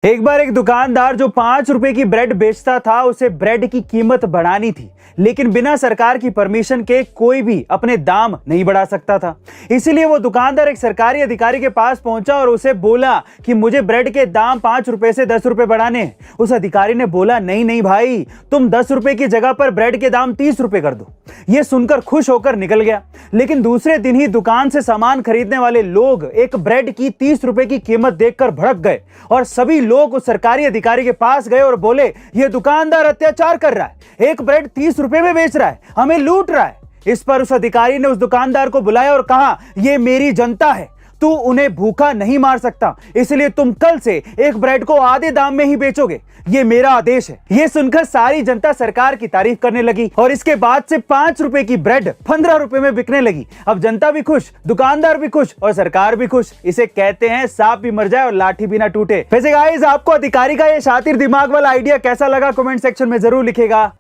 एक बार एक दुकानदार जो 5 रुपए की ब्रेड बेचता था, उसे ब्रेड की कीमत बढ़ानी थी, लेकिन बिना सरकार की परमिशन के कोई भी अपने दाम नहीं बढ़ा सकता था। इसीलिए वो दुकानदार एक सरकारी अधिकारी के पास पहुंचा और उसे बोला कि मुझे ब्रेड के दाम 5 रुपए से 10 रुपए बढ़ाने हैं। उस अधिकारी ने बोला, नहीं नहीं भाई, तुम 10 रुपए की जगह पर ब्रेड के दाम 30 रुपए कर दो। ये सुनकर खुश होकर निकल गया, लेकिन दूसरे दिन ही दुकान से सामान खरीदने वाले लोग एक ब्रेड की 30 रुपए की कीमत देखकर भड़क गए और सभी लोग उस सरकारी अधिकारी के पास गए और बोले, ये दुकानदार अत्याचार कर रहा है, एक ब्रेड 30 रुपए में बेच रहा है, हमें लूट रहा है। इस पर उस अधिकारी ने उस दुकानदार को बुलाया और कहा, ये मेरी जनता है, तू उन्हें भूखा नहीं मार सकता, इसलिए तुम कल से एक ब्रेड को आधे दाम में ही बेचोगे, ये मेरा आदेश है। ये सुनकर सारी जनता सरकार की तारीफ करने लगी और इसके बाद से 5 रुपए की ब्रेड 15 रुपए में बिकने लगी। अब जनता भी खुश, दुकानदार भी खुश और सरकार भी खुश। इसे कहते हैं सांप भी मर जाए और लाठी भी ना टूटे। वैसे गाइस, आपको अधिकारी का ये शातिर दिमाग वाला आइडिया कैसा लगा, कमेंट सेक्शन में जरूर लिखेगा।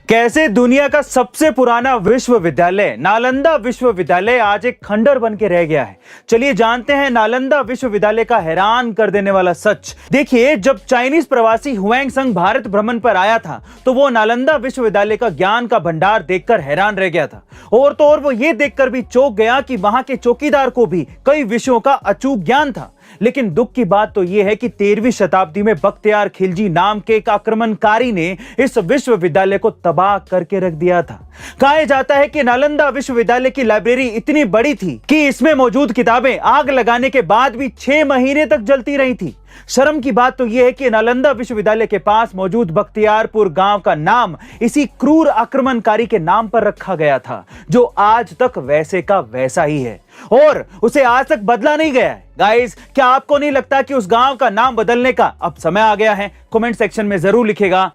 कैसे दुनिया का सबसे पुराना विश्वविद्यालय नालंदा विश्वविद्यालय आज एक खंडर बन के रह गया है। चलिए जानते हैं नालंदा विश्वविद्यालय का हैरान कर देने वाला सच। देखिए, जब चाइनीज प्रवासी हुएंगसंग भारत भ्रमण पर आया था, तो वो नालंदा विश्वविद्यालय का ज्ञान का भंडार देखकर हैरान रह गया था। और तो और वो ये देखकर भी चौंक गया कि वहां के चौकीदार को भी कई विषयों का अचूक ज्ञान था। लेकिन दुख की बात तो यह है कि 13वीं शताब्दी में बख्तियार खिलजी नाम के एक आक्रमणकारी ने इस विश्वविद्यालय को तबाह करके रख दिया था। कहा जाता है कि नालंदा विश्वविद्यालय की लाइब्रेरी इतनी बड़ी थी कि इसमें मौजूद किताबें आग लगाने के बाद भी 6 महीने तक जलती रही थी। शर्म की बात तो यह है कि नालंदा विश्वविद्यालय के पास मौजूद बख्तियारपुर गांव का नाम इसी क्रूर आक्रमणकारी के नाम पर रखा गया था, जो आज तक वैसे का वैसा ही है और उसे आज तक बदला नहीं गया है। गाइस, क्या आपको नहीं लगता कि उस गांव का नाम बदलने का अब समय आ गया है? कमेंट सेक्शन में जरूर लिखेगा।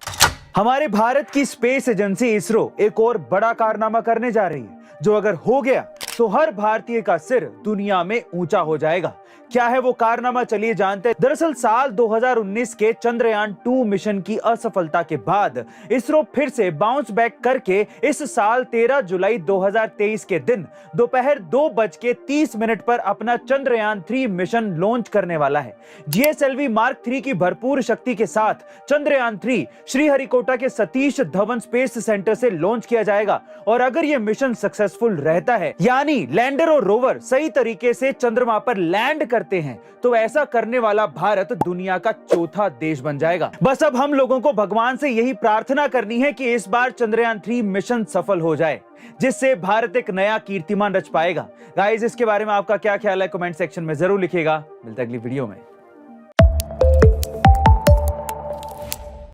हमारे भारत की स्पेस एजेंसी इसरो एक और बड़ा कारनामा करने जा रही है, जो अगर हो गया तो हर भारतीय का सिर दुनिया में ऊंचा हो जाएगा। क्या है वो कारनामा, चलिए जानते हैं। दरअसल साल 2019 के चंद्रयान 2 मिशन की असफलता के बाद इसरो फिर से बाउंस बैक करके इस साल 13 जुलाई 2023 के दिन दोपहर 2:30 पर अपना चंद्रयान 3 मिशन लॉन्च करने वाला है। GSLV मार्क 3 की भरपूर शक्ति के साथ चंद्रयान 3 श्रीहरिकोटा के सतीश धवन स्पेस सेंटर से लॉन्च किया जाएगा और अगर यह मिशन सक्सेसफुल रहता है, यानी लैंडर और रोवर सही तरीके से चंद्रमा पर लैंड करते हैं, तो ऐसा करने वाला भारत दुनिया का चौथा देश बन जाएगा। बस अब हम लोगों को भगवान से यही प्रार्थना करनी है कि इस बार चंद्रयान 3 मिशन सफल हो जाए, जिससे भारत एक नया कीर्तिमान रच पाएगा। गाइस, इसके बारे में आपका क्या ख्याल है? कमेंट सेक्शन में जरूर लिखिएगा। मिलते हैं अगली वीडियो में।